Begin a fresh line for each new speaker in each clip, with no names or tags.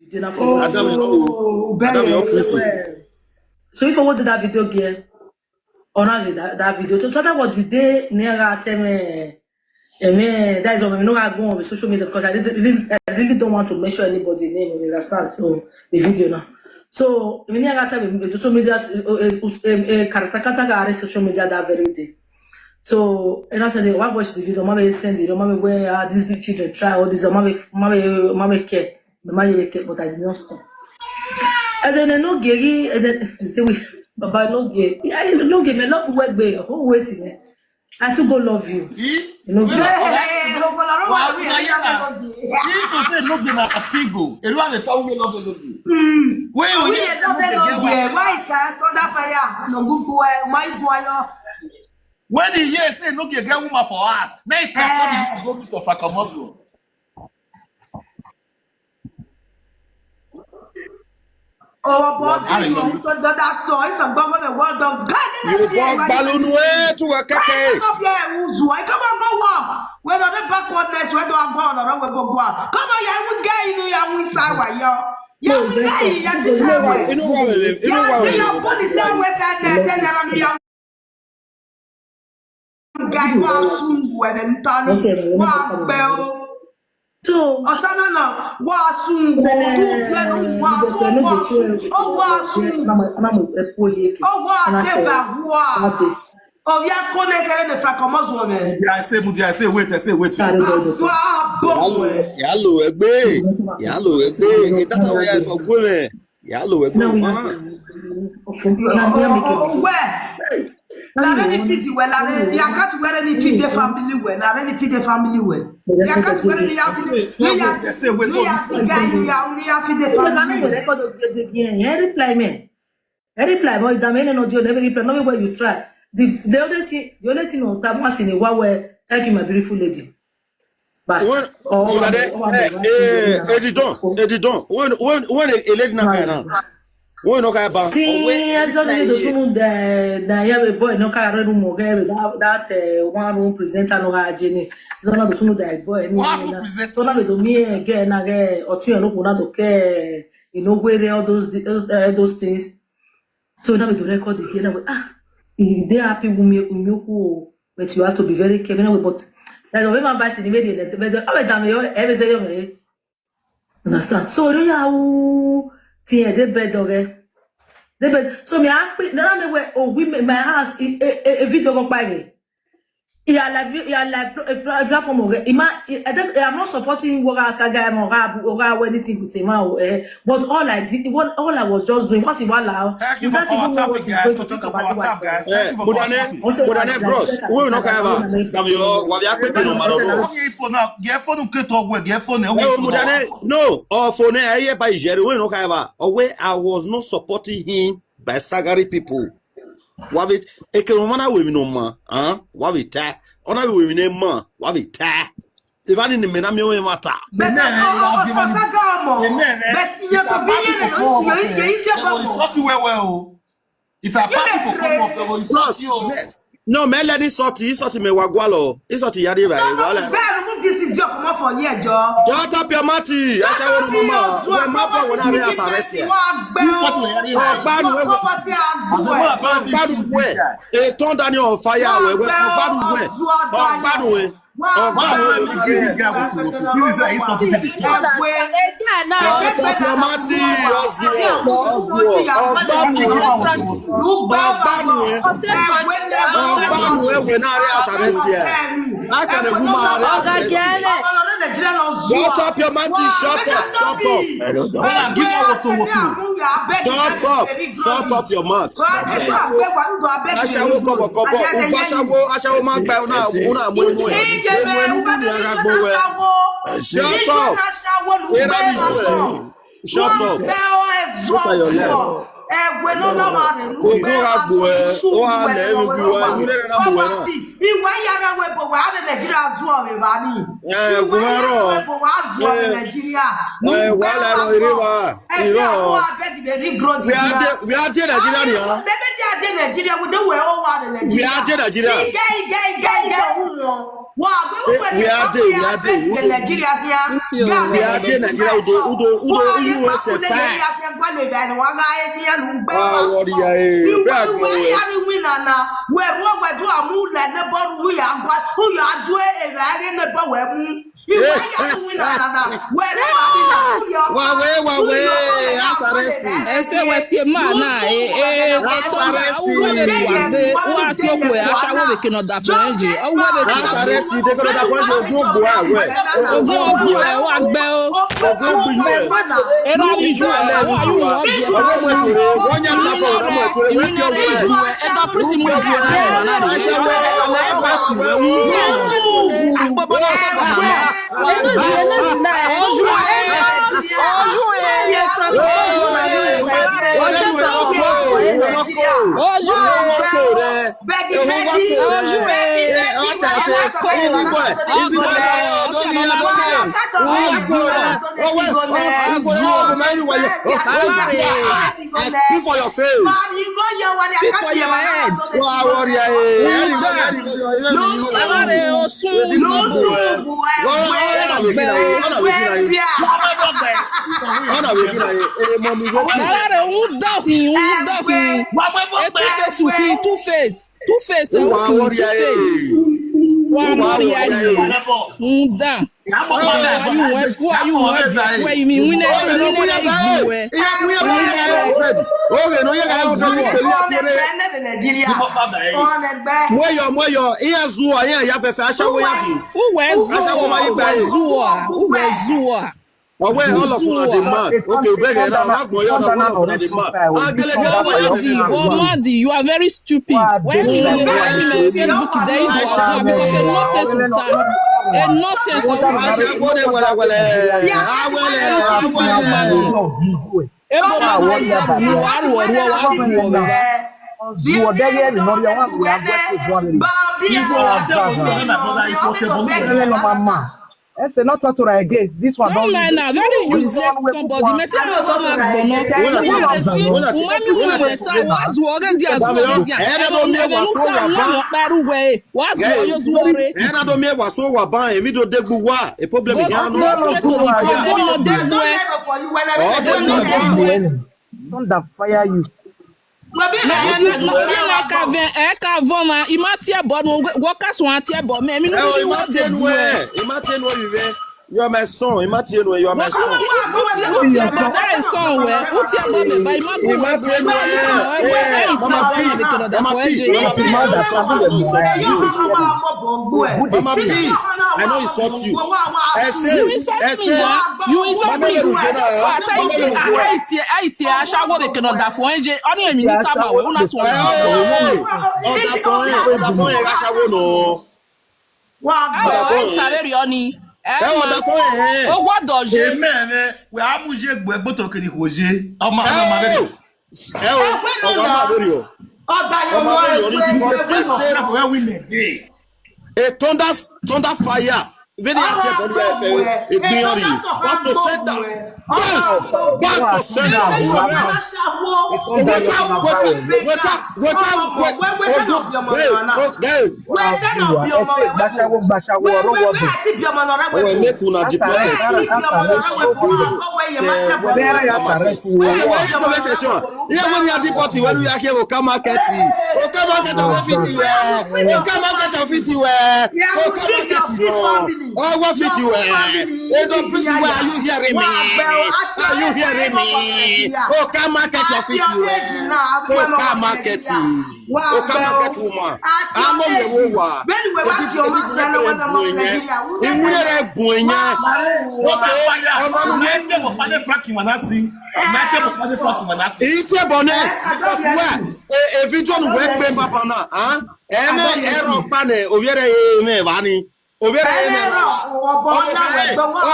So if I wanted that video again, or not that video, so that was the day near that that is why I'm not going on with social media because I really don't want to mention anybody's name. You understand? So the video now. So when I got social media, character social media that very day. So and I said, why watch the video? Mommy send it. Mommy where these big children try all this. Mommy care. Mommy care, but I did not stop. And then I know Gary, and then say we, Baba no gay. I no gay. Me love work be. Who waiting? I to go love you. You know.
You to say no gay na single. You want to tell me love no gay. Where you
yeah, my car, toda fire. No good boy, my boy.
When he hear say no gay get woman for us, now he transfer the go to Fakamozo.
Oh, boss, you don't that story. It's a government word of God.
You walk balloon way to a cake.
I come on, go walk. Whether the backwardness, whether I'm going or whether we go on. Come on, I would get you, I will say, yo. You know what? You know what?
So,
I say wait.
Yallo egbe. That's how I for women. Yallo egbe.
La ready feed well, la ready. You can't wear any feed the family well. La ready feed the family well. You can't wear any.
Reply, boy. The main no do never reply. No way you try. The only thing on tap once in a while where thank you, my beautiful lady. But
Edidon. When a lady na we no ka ba.
See, as long as the boy no ka read room that one room presenter no ha jeni. So na the that boy so na do me again na get otu no ko na to care you know where all those things. So now we do record again. They happy with me, but you have to be very careful. But that's the way my boss in the media. Understand? So you know, see, they bed dog. They bed. So me ask me, now me where women my house a video go by. Platform. I'm not supporting what I said or anything with him. But all I did, all I was just doing was Wahala.
Thank you for our topic, guys. To talk about our topic, guys. Thank you for
Mudane bros. We no ka ba. Damyo, wa bia pe no maro no.
Get phone ke talk we get phone.
Mudane, no. Or phone aye by Jerry we no ka ba. Away I was not supporting him by Sagari people. Wabit ekelomana we no ma wabita ona we ne ma wabita even in the menami we mata
but you can be
if I people come up they will insult you.
No me let it sort me wagwalo isoti yade ba wala
this is job come for here jo
shut up your mati I say wonu mama we mapa wona re arrest here gbadu we e turn down on fire we gbadu we
this guy want to see this is something to be done.
Shut up your mouth, shut up your mouth. Shut up. Look at your left.
Nigeria with the way all out of Nigeria.
We are Nigeria.
Wow,
We are Nigeria Udo USA fire. That's arresting.
Ese wesi ma na
That's arresting. That's arresting. They gonna find you go away. Speak for your face.
Speak for your head. Two-face. Who are you? Where you mean?
All of demand. Okay,
Madi, you are very stupid. Why you Facebook today?
Este not talk to her again. This one
don't mind now. Very useless somebody.
Don't fire you.
You are my son. You are my son. Mama P, I know it's not you.
You insult me.
A thunder fire. What to send that? What to send that? Are you hearing me? Are you hearing me? Oh, come market your feet. Oh, come market. Oh, come market woman. I'm on the woman. It's a bonnet because where a video work papa na, huh? Error pane over Vani. Over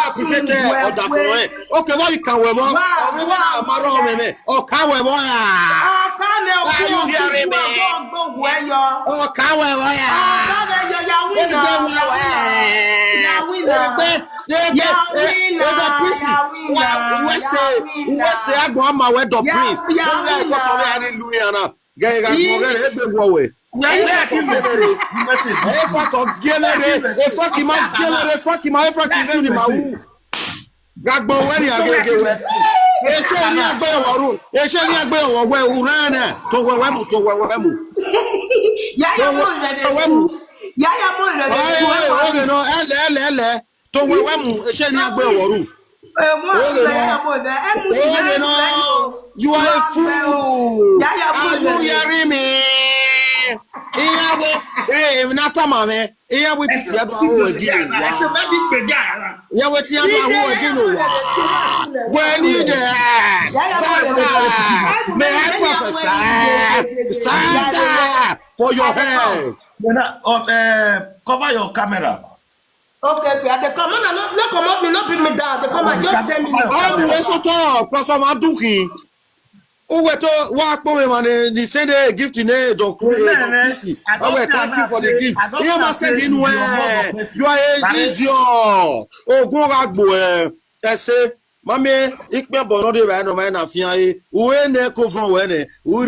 appreciate okay, what you can wear? Oh, can we are you hearing me? Oh, can we Gay got more than a way. Fuck him, Gagbo when you get you are a fool. Are you hearing me? Hey, not a man. Here we again. Yeah, what you again? When you there, may I prophesy Santa for your head.
Cover your camera.
Okay, they come on, not come up, not bring me down. They come and just tell me.
I'm also talk because I'm doing. Oh, we to work for man. They send a gift in a don't please. Oh, thank you for the gift. You must send in where you are an idiot. Oh, go back, boy. I say, Mammy, ik ben bon de wij no mijn afia. Hoe ne ko van wene. Hoe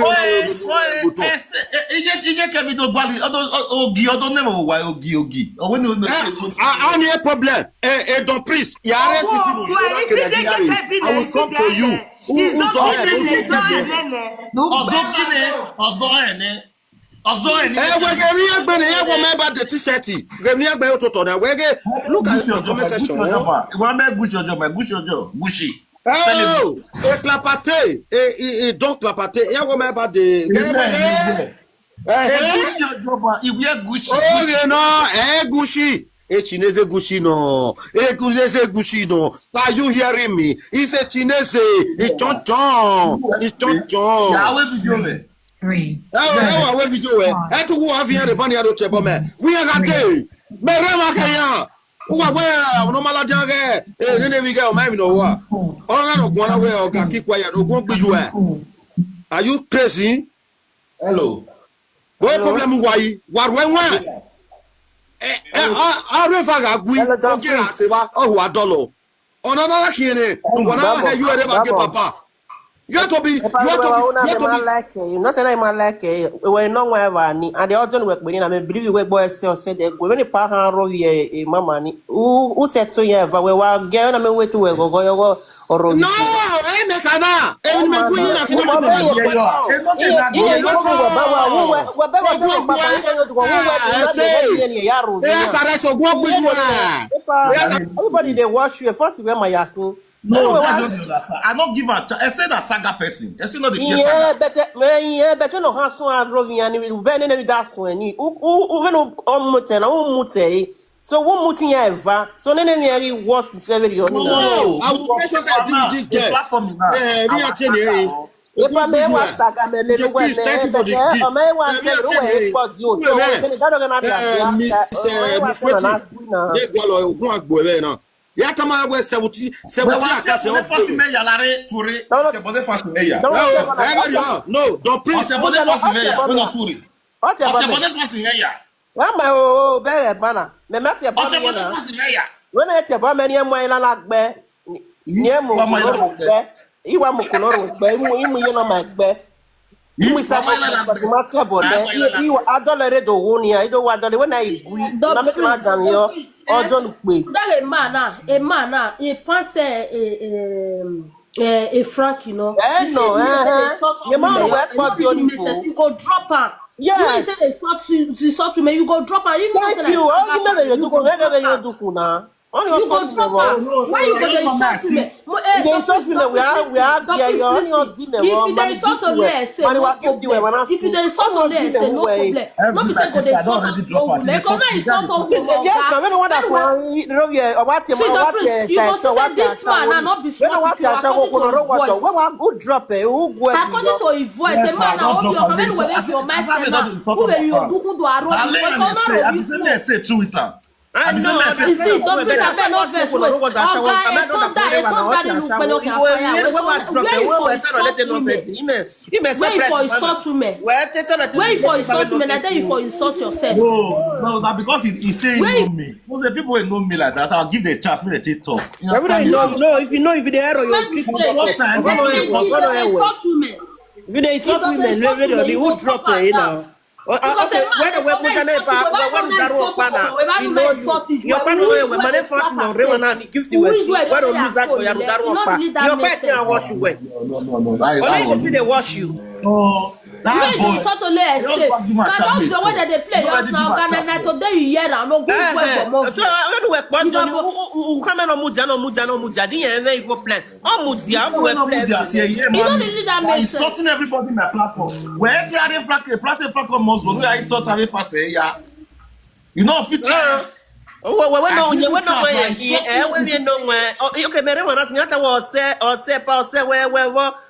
je ke video gbali ogi odon nemo wa ogi. O we no
any problem. Don't please. Ya resist no. I will come to you. Look at the comment section. Oh, clapate, don't clapate. Gucci. Chinese Gucci no. Gucci no. Are you hearing me? It's a Chinese. It's chon. It's chon.
Three.
Oh, video. I to go have here the bunny out of man. We are not day. Merema Kaya. Who are where? No Malajaga. Then we go, maybe no one. All I don't go away or can keep quiet or won't be you. Are you crazy?
Hello.
What problem? Why? What went? Arefaga gui ogira seba owa dolo onana kine ngwana you ever get papa you have to be
like you not say I like we no whatever ni and the other work we na me believe we boy say dey go when pa han ro ye mama ni who set so ye we wa girl na me wait to we go oro
no me kana e me gui na
everybody they watch you first wear my yaku.
No, that's what you understand. I not give a I said a saga person. I say not the
yeah,
saga.
but no has so adroving and we ben any that's when you even on mute so one muting ever so then any was the video.
No, I will press this girl.
Platform now.
We are telling
if I may was saga me little when
thank you for the gift.
I want
to Yatama we 70 akate no, don't please.
Mama o bere bana. Me mati aba na. When I tell many amwe la lagbe. Niemu gbe. Iwa mo koloro gbe. Imu ye no magbe. Imu sa mati abo ne. Iwa adolere do wonia. Ido wa adole when I na make ma dan yo. Ojo pe.
That a man a France a Frank, you know.
No, your man work for the only
you go drop her.
Yes.
You say sort to me, you go drop her.
Thank you. You never you do na. On your
go drop her. Why you go insult to me?
They insult me. We are
if they insult to me, say no problem. If they insult to me, say no problem. No be say go dey insult to you. Make una insult to you.
Yes, no, we don't want that one. You
must say this man and not be smart.
Who drop it? Who go?
According to his voice, a man na obi o when we for your mindset. Who be you do aro?
I say true it.
I know. You see, don't be afraid of this. Wait for insult to me. Wait for insult to me. I tell you for insult yourself.
No, that because he say he know me. Most of the people who know me like that, I'll give the chance. Me they talk.
No, if you know if the error, you
insult to me.
If they insult women, they would drop her, you know. Okay, when the weapon can when that partner, you know your partner when money first no rewan give the way. Why don't lose that for your that your person wash you well. Only if they wash you.
That boy.
The way that they play yours now, and today you hear and no good for more.
So when we work, come on muja, didn't even for plan. Oh muja, we play.
You don't need that message.
Insulting everybody in my platform. Where they are in platform Muslim, I thought I was say yeah. You know fit.
When we know okay, me want ask me ata was say pa say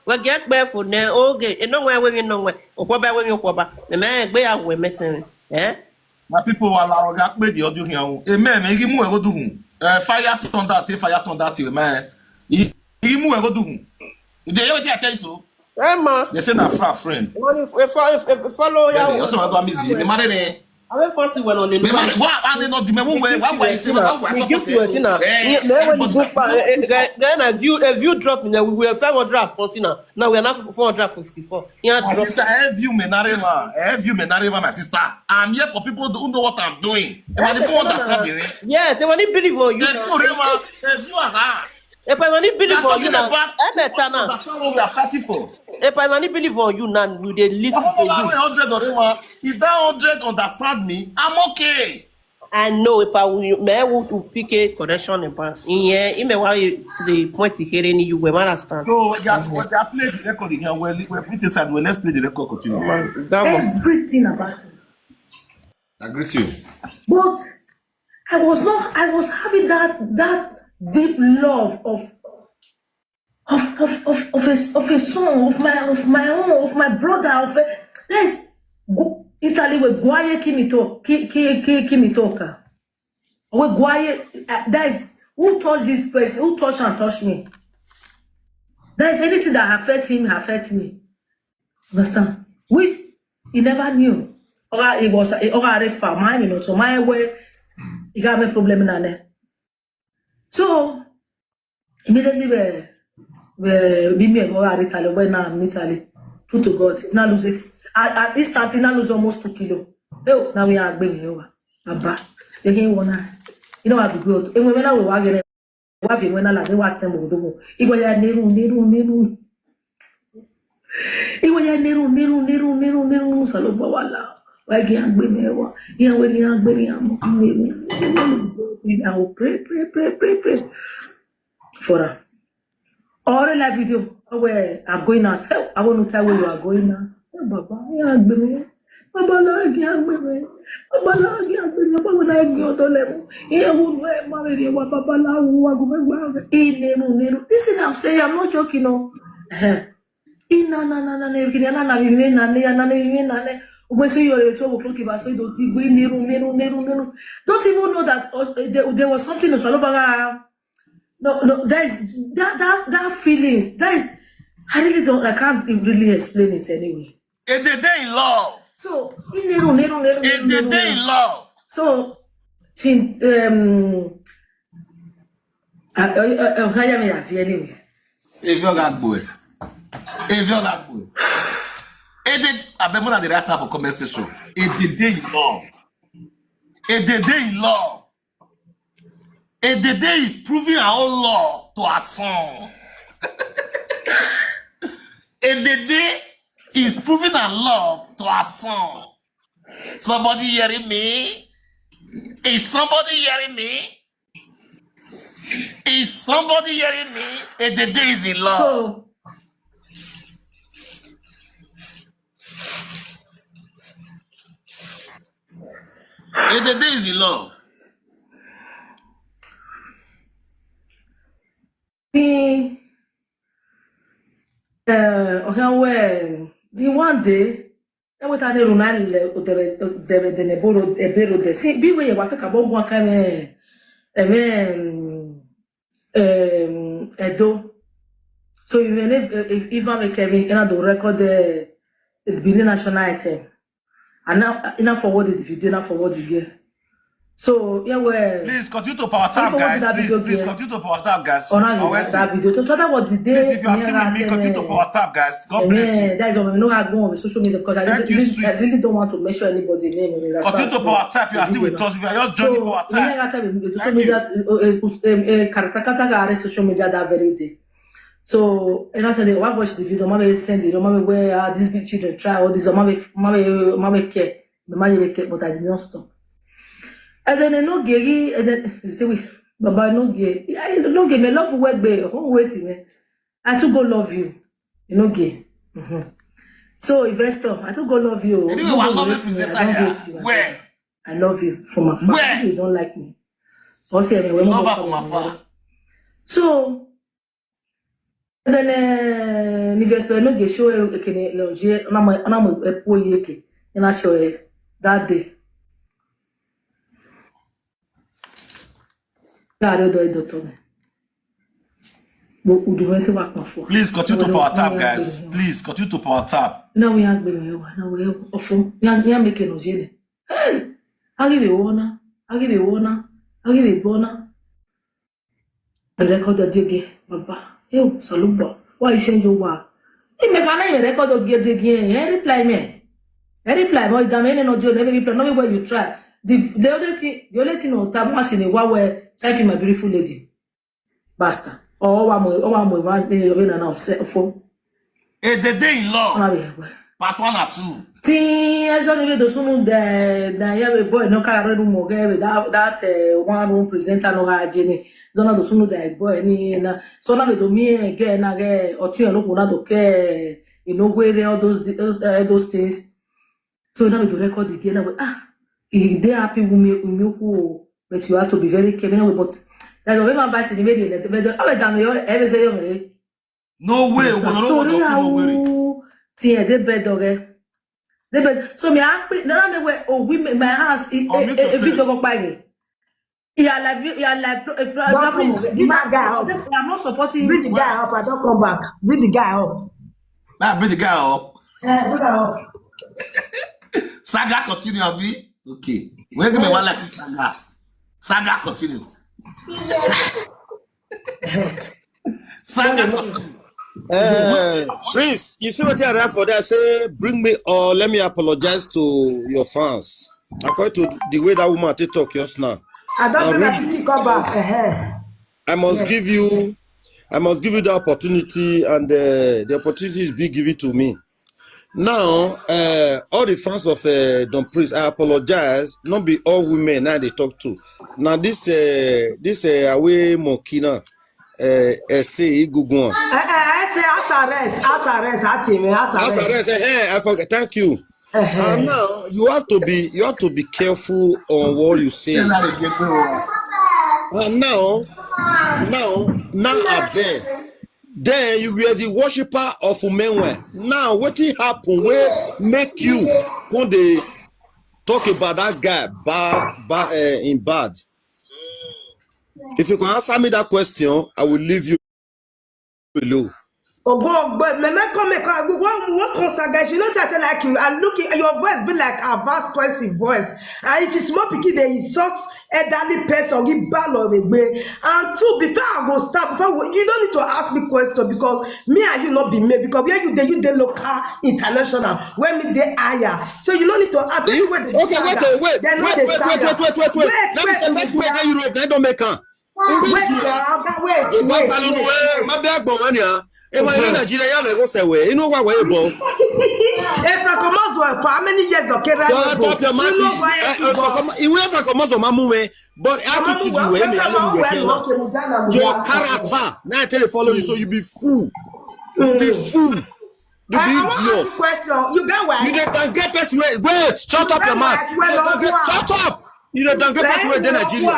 we get barefoot na okay e no where we know where okwoba we okwoba me gbe ya we meeting
My people were like pe the audio here amen me gi mu e go do fire thunder till man e mu e go do they you tell you so they say na friend
follow ya
you also go miss me marry
I went first when on the
why are they not the member why say why
give to it now when you go then as you drop in we were 540 now we are now 454
my sister have you menarema my sister I'm here for people who know what I'm doing and the people understand it
yes they want to believe for you
if you are hard
if I want to believe for you now
understand what we are fighting for.
If I want to believe on you now, you they listen to you.
100 or if that 100 understand me, I'm okay.
I know if I will pick a connection in past. Yeah, you may want the point hearing you will understand.
So they are playing the record here. We're pretty sad. Let's play the record. Continue.
Everything about it.
I greet you.
But I was having that deep love of a son, of my own, of my brother, there's Italy with Guaya Kimitoka. With Guaya, there's who touched this person, who touched me. There's anything that affects me. Understand? Which he never knew. Or it was a farm, you know, so my way, he got me problem in there. So immediately we me go at Italy when I'm in Italy. Put to God, now lose it. At this starting, now lose almost 2 kilos. Oh, now we are being over. Abba, they can't wanna. You know how to go. And when I was walking, when I like, they walk them over the wall. It was a neru. It was a neru. Salo Wahala. Why can't we me over? Yeah, when you are very I will pray for her. Or a live video where I'm going out. I want to tell where you are going out. Baba, yeah, baby. Baba, yeah, baby. Baba, yeah, baby. Baba, yeah, baby. Yeah, who will marry you? Baba, who will go back? This is I'm saying. I'm not joking, no. When say you're 12 o'clock, so don't even know that there was something in Salobaga. No, that feeling. I can't really explain it anyway.
In the day in love.
So,
in the day in love.
So, anyway.
If you're that boy. I remember that the right time for comment section. In the day in love. In the day in love. And the day is proving our own love to our son. And the day is proving our love to our son. Somebody hearing me? Is somebody hearing me? Is somebody hearing me? And the day is in love.
So,
and the day is in love.
The one day, I went to the Ronald de see be where you walk about one come Edo. So if I make a record the Benin national item, and now enough forward the video, enough forward the gear. So yeah, well.
Please continue to power tap, guys. Please continue to power tap, guys.
That video. So that was the day.
Please, if you are still with me, continue to power tap, guys. God bless you.
That is why we know how to go on with social media because I really don't want to mention anybody's name.
Continue to power tap. You are still with us. If you are just joining power tap.
Social media that very day. So, and I said, I watch the video, mommy send it, mommy where these big children try all this, mommy care, but I did not stop. And then no gay, and then you say we, Baba no gay, no gay, me love work be, waiting, I to go love you, you know gay. So investor, I to go love you.
Anyway, I love you, where?
I love you from afar.
Where?
You don't like me. Also, anyway,
love her from afar.
So. And then investor no get show ekene loje na mo epo yeke na show that day.
Please continue to power tap, guys. Please continue to power tap.
Now we are going now we ofo ya make no jene. Hey, I give you one. I record the dig baba. Eu, saluba. Why you change your wa? If me can I record of get again, reply me. Reply, boy, damn no do never reply. No way you try. The other thing on tab once in a while where thank you, my beautiful lady. Basta. One now for.
It's the day in law. Part 1 or 2.
See, as only those who the boy no car room or that one room presenter no Jenny. Zona do suno da boy ni na so na do me again na ge otu no kuna to ke all those things. So now we do record again if they happy with me but you have to be very careful but that way my boss in the media every say
no way
so no way tie the bed so me na me we my house a video go by. I'm not supporting.
Bring the guy up. I don't come back. Bring the guy up.
Bring the guy up.
Bring the up.
Saga continue, Abi. Okay. When give me one like this, Saga. Saga continue. Saga continue.
Prince, you see what you are for there? Say, bring me or let me apologize to your fans. According to the way that woman talk just now.
I don't think come back.
I must give you the opportunity, and the opportunity is being given to me. Now, all the fans of Don Prince, I apologize. Not be all women now they talk to. Now this away Mokina say Guguan. Asarest. I forget. Thank you. And now you have to be careful on what you say. And now I beg. Then you were the worshipper of Umenwe. Now what happen where make you when they talk about that guy in bad? If you can answer me that question, I will leave you below.
Oh, but me come what consagration? You know that like you are looking, your voice be like a vast expressive voice. And if it's small picky, they insult elderly person, give ball of a way. And two, before I go start, you don't need to ask me question because me and you not be me because where you the local international, where me the higher. So you don't need to ask.
Okay, wait. Let me say best way that Europe, they don't make her.
Wait.
You know what way, bro?
If I come out for how many years okay, right?
But attitude your character now tell you follow you, so you be fool. You be fool. You be idiot.
You get where?
You don't get best way. Wait, shut up your mouth. Shut up. You don't get best way in Nigeria.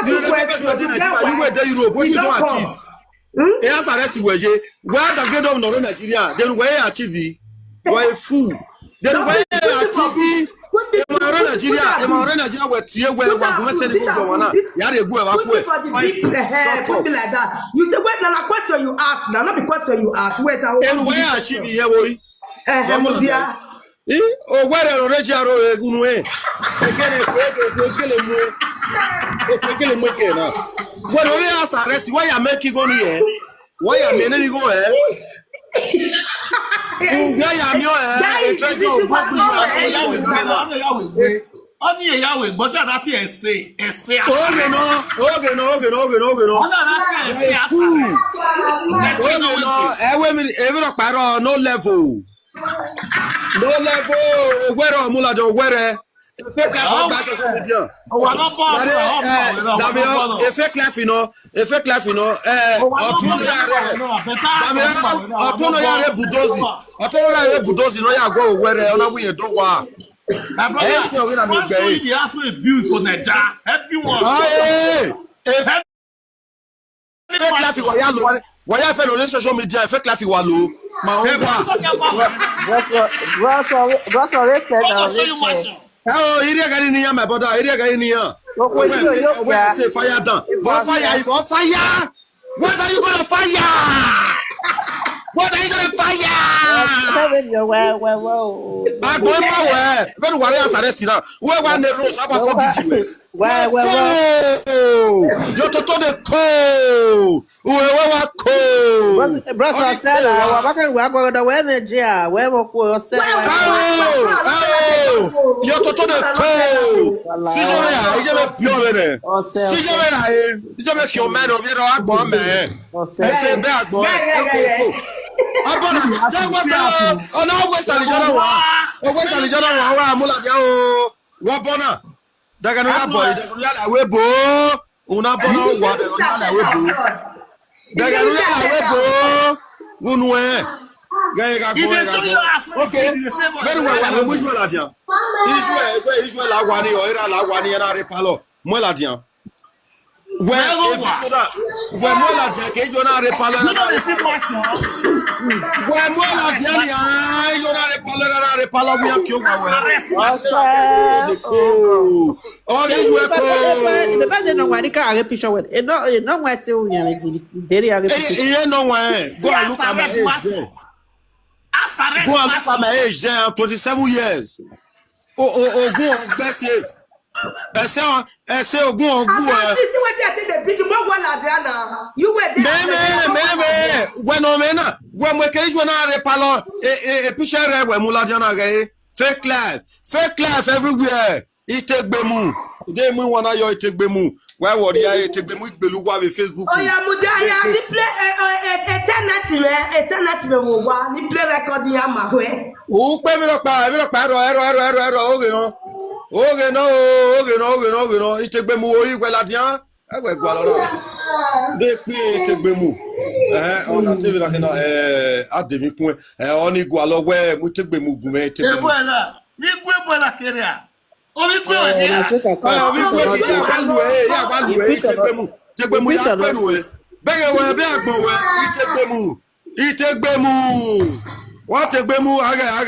You don't get best way in Nigeria. You were there Europe. What you don't achieve? Yes, arrest you. Where the get on Nigeria? Then where you achieve? You are a fool. Then where you achieve? Nigeria were tear where we're going to send it go on. Yeah, they go
like that. You say, wait, now question you ask. Now, not the question you ask. Wait,
and where achieve here, boy? Oh, where are already again? Ekele mweke na. When only us arrest, why you make you go here? Why you mean you go here? Why you me here? A treasure of God you are.
Oni eyawe gbọ́ tí àdá tí ẹ̀ ṣe.
Okay no.
Ọ̀nà àti ẹ̀ ṣe àṣà.
Okay no. Ewe mi evi ro paro no level. No level. Where omulajo where? Fake life on social media. A fake life, you know. Ọtún yàrá budozi. No ya go where ona we do wa.
My brother, I'm sure you have to abuse for Nigeria. Everyone.
Fake life why you fẹ́ lórí social media fake life wà lò. Ma o wa. Oh, area gani niyan my brother, area gani niyan. Say fire down. Fire. What are you gonna fire? What are you gonna fire? Very worry as arrest now. Where one the rules about for this way. You're to the cold. Where cold.
Brother, Stella, what can we go to where where
you're to the cold. Si jamais your man of your album, man. I say back, boy. On always Wabona. Daganula boy, Daganula webo. Una bona wa Daganula webo. Daganula webo. Unwe. Okay. Very well, I'm usual Ladian. Israel Lawani or Ira Lawani and Arepalo. Moladian. When Moladian came, you're not a palo. When Moladian, you're not a palo, we are killed. Oh, this way, the bad no one can picture with it. No, what to no way. Go and look at my age there. Go and look at my age there, 27 years. Oh, go, bless you. Ese ogun ogun
you were there.
When we came to another palo, a picture where Muladiana gay, fake life everywhere. It take bemu. They me wanna yo take bemu. Why would I take bemu beluwa with Facebook?
Oh yeah, Mudia, ni play eternity ni play recording ya mahwe.
Oh, pay me okay, no. It take bemu oyi gweladian. Egwe gwalora. De pe take bemu. On a TV na kena ademi kun oni gwalo we mu take bemu gume take bemu.
Ni gwebola keria. Omi gwe odi.
Omi gwe ya gbalu take bemu ya penu we. Bege we be agbon we take bemu. What take bemu aga.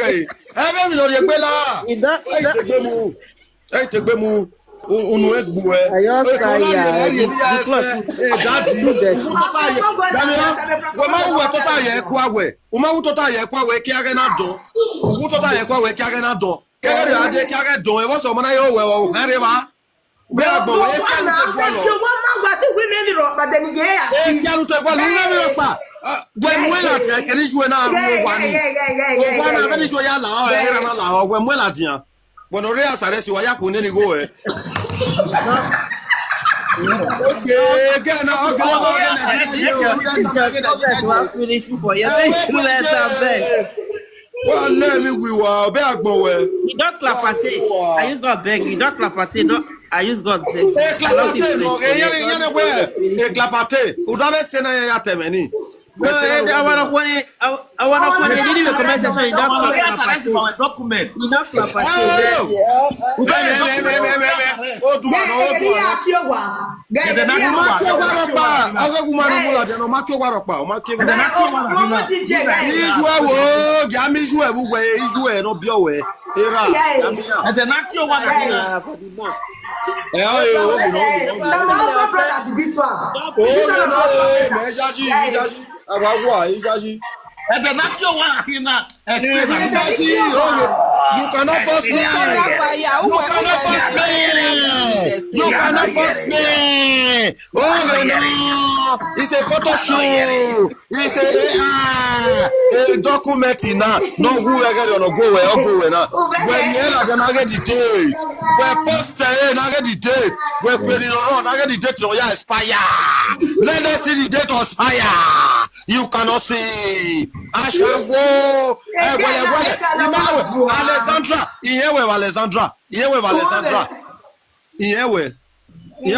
Ebe mi lo de gbe la. Take bemu. Take bemu unu egbu e. Daddy. We ma wo tota ye ku awe. O ma wo tota ye ku awe ki age na don. Wo tota ye ku awe ki age na don. Kere ade ki age don e wo so mo na yo we o han re ba. Be agbo we ki anu te gwa lo.
So one man wa ti we me ro pa de ni ye ya.
E ki anu te gwa lo ni me ro pa. When we la ti kere ju na ru wa ni. O wa na be ni jo ya la o e ra na la o we mo la dian. Bueno, re asare si waya kun ni go okay, again, well, let me we were be agbon we.
You don't clap at it. I use God beg. You don't clap at it. I use God beg.
Clap at it. No, yene we. Clap at it. Udave se na ya temeni.
No, I wanna put it in the comment section. You don't clap at it.
Document.
You don't clap at
You cannot force me. You cannot force me. You cannot force me. Oh no, it's a photo shoot. It's a document now. No who I get on go where or go where now. When you are gonna get the date. When post I get the date. When putting on I get the date to expire. Let us see the date expire. You cannot see. I shall go. Alexandra, here we Alexandra. Here we Alexandra. Here we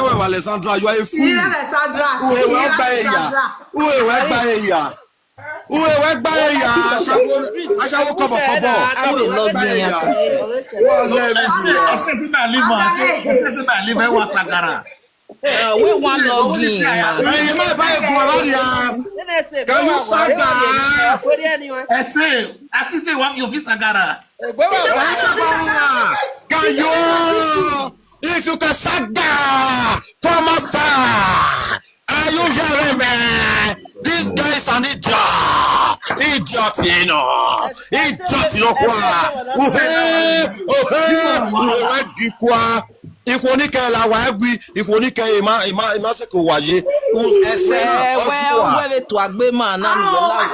Alexandra. You are a fool. Who will buy ya? I shall go cover.
We want login.
You might buy a Guararia. Can you saga?
I can say what you Sagara.
Can you? If you can saga, Thomas, are you hearing me? This guy is an idiot. Idiot, you know. Ikonika la wagwi, ikonika ima se ko waje.
Where to agbe man na no la.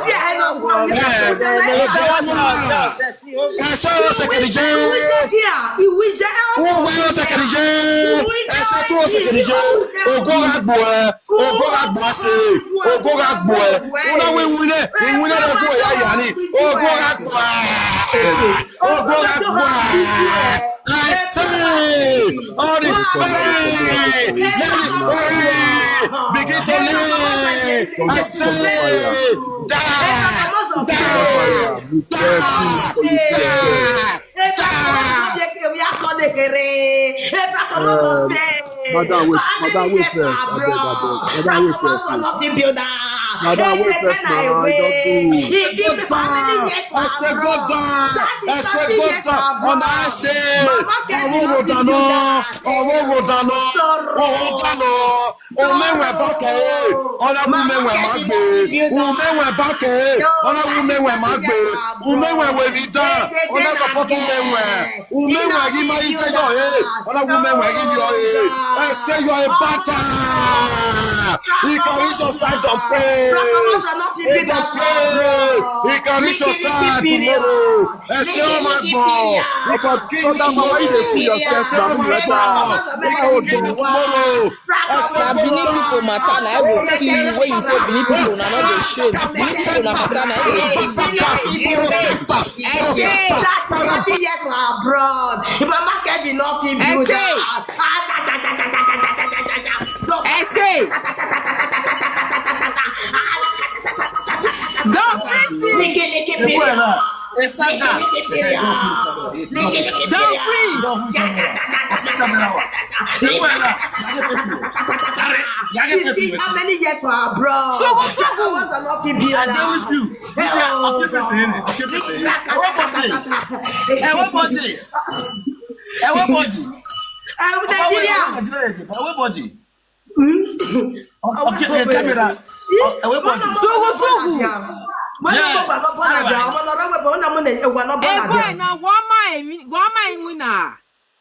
All this pain, let this pain begin to live. I say,
Madam, wait first. Madam, wait first. Madam, wait first, man.
I say, go down. And I say, I won't go down. I say you are a bastard. He can reach your side and pray. He can reach your side tomorrow. I say, oh my God, he can kill you tomorrow. He can kill you tomorrow. I say,
Benin people matana, I will see you when you say Benin people na not the shame. Benin people na matana, I will
years for abroad. If my market be not in build
don't
how many years for abroad? So what's not in build?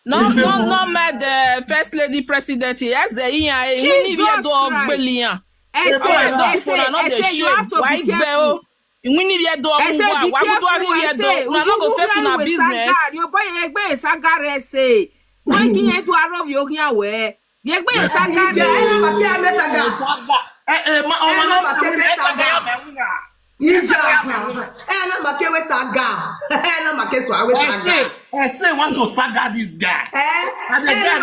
No, the first lady president. Yes, we need to do billion. You need to do business.
Your boy Sagare say, why can't you do a yoga way?
I say want to saga this guy. And the guy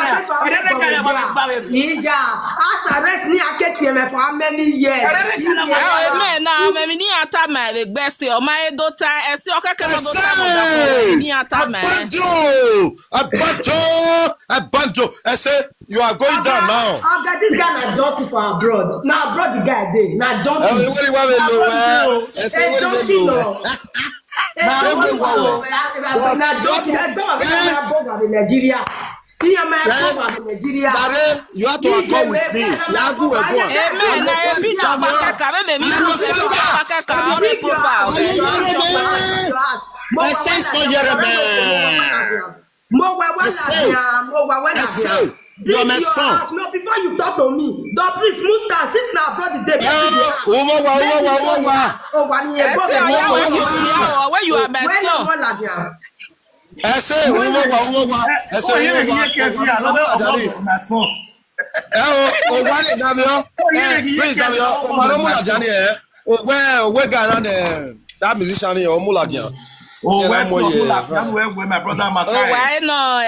arrest me for how many years?
I say you are going down now.
This guy na dirty for abroad. Now abroad the guy dey. Na dirty. Nigeria. You
have to accord with me. My sense not here, man. You are my son.
No, before you talk to me, the please Mustang, since now brought the day.
Where you are messed up.
I say, that musician here, Omuladia.
Oh, where's my brother Makai?
Oh, why no?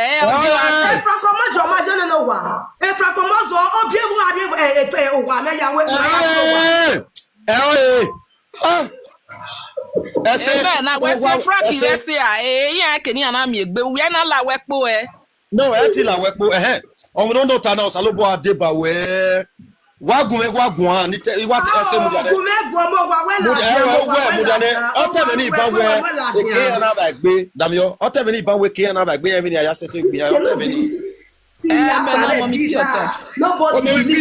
No, la wepo on don't know tana osalobo adeba we wagun ni te what ese mu dane otemeni iban we eke na ba gbe damio otemeni iban we ke na ba gbe emi ni aya sete gbe otemeni Mommy P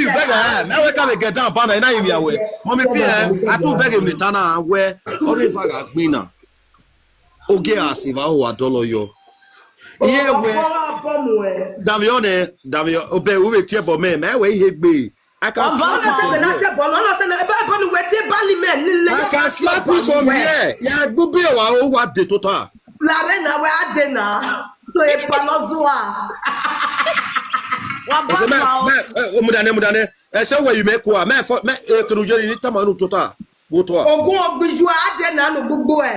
beg now we can get down banner na area we Mommy P I do beg him tana we ori fa ga gbin na oge asiva o adolo yo iye we Damio obe we tie bo me we ihe gbe I can slap you from here. I can slap you from here. Yeah, go be o wa de total.
La rena we ade na. Lo e panozua.
Mudane. Say where you make wa me krujeri ni tamanu total. Go to.
Ogun ogbiju ade na no gbogbo e.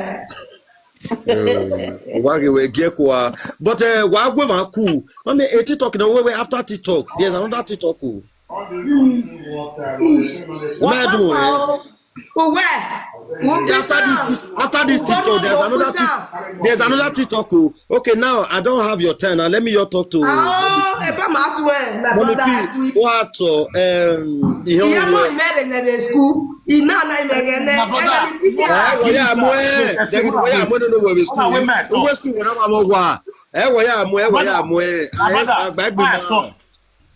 We get kwa. But wa go van cool. Mommy TikTok na we after TikTok. There's another TikTok cool. What do after this TikTok, there's another TikTok. Okay, now I don't have your turn. Now let me your talk to. Mommy P, what?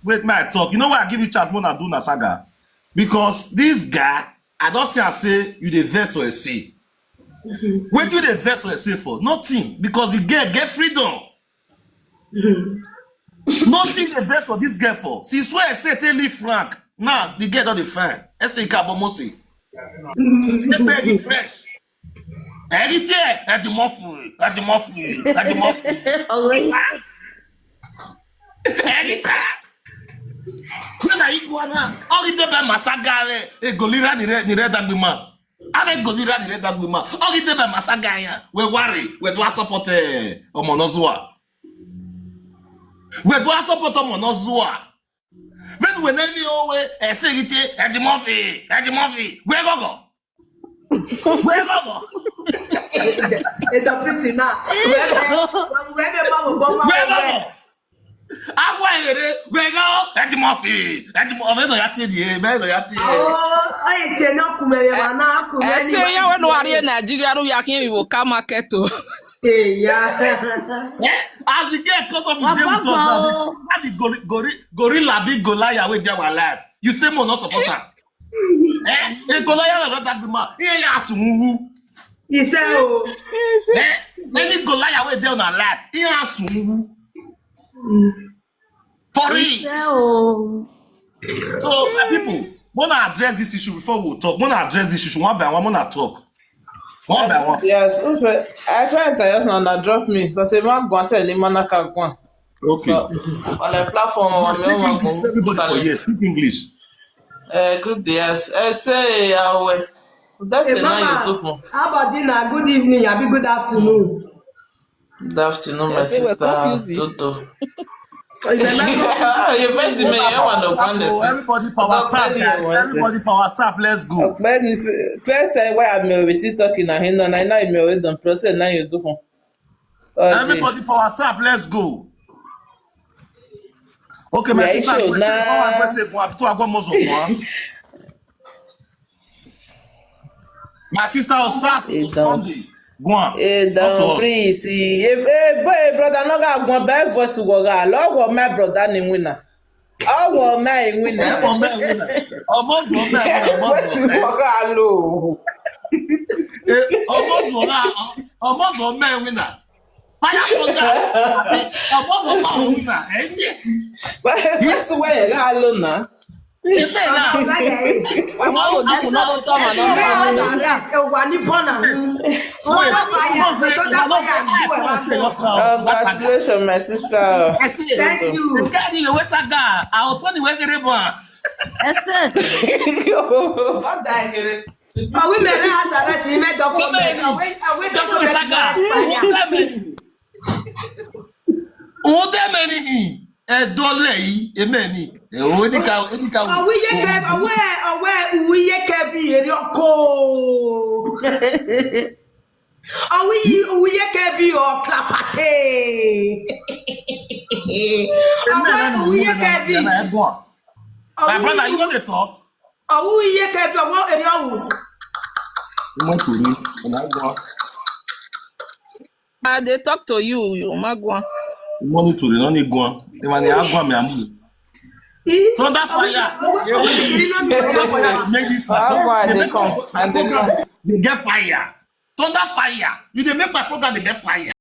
Wait, my talk. You know why I give you chance more than do na saga? Because this guy, I don't say you the verse or a say. What you the verse or a say for? Nothing. Because the girl get freedom. Nothing the verse for this girl for. Since where I say tell leave Frank. Now the girl don't define. I say Kabomosi. They beg fresh. Everything at the muffin. When I go na, all the be masagare e golira ni red agbima. Ave golira ni red agbima. All the be masagaya. We worry, we do support omonozua. We do support omonozua. When any owe e say it Eddie Murphy. Where go?
It's a prisina. Where go?
Eddie Murphy. As the girl cause of the gorilla big Goliath with their life. You say more not support her. Goliath not that good man.
He said,
any Goliath with their life. For real. So, my people, wanna address this issue before we talk. Wanna address this issue one by one. Wanna talk. One by one.
Yes, I find that now drop me because a man go say any man can go.
Okay.
So, on the platform,
everybody speak English.
Good yes. I say that's the night you took me.
How about dinner? Good evening. Happy good afternoon.
Good afternoon, my sister. Toto.
Everybody power tap, guys. Everybody power tap. Let's go.
First time why I'm with you talking and him and I know I'm with them process now you do.
Everybody power tap. Let's go. Okay, my sister. My sister was Sunday. Go on.
Don't please see. Boy, brother, no ga go by voice go ga. Lo my brother ni winner. Oh, my winner.
Almost Almost for men winner. Fire thunder. Almost for man winner.
But first way you got alone now. Congratulations, my sister.
Thank you.
I'll turn the way the ribbon.
What that is?
But we may not have to make document.
O de meni dole yi emeni o edika
we ye kev aware we ye kev eri oko we ye kev o klapate we ye kev
my brother you want to talk
we ye kev o eri owu
mo to ni na go
They talk to you, Magwan.
money to no ni go e ma ni agwa me amu thunder fire make this
they come.
they get fire thunder fire you dey make my program they get fire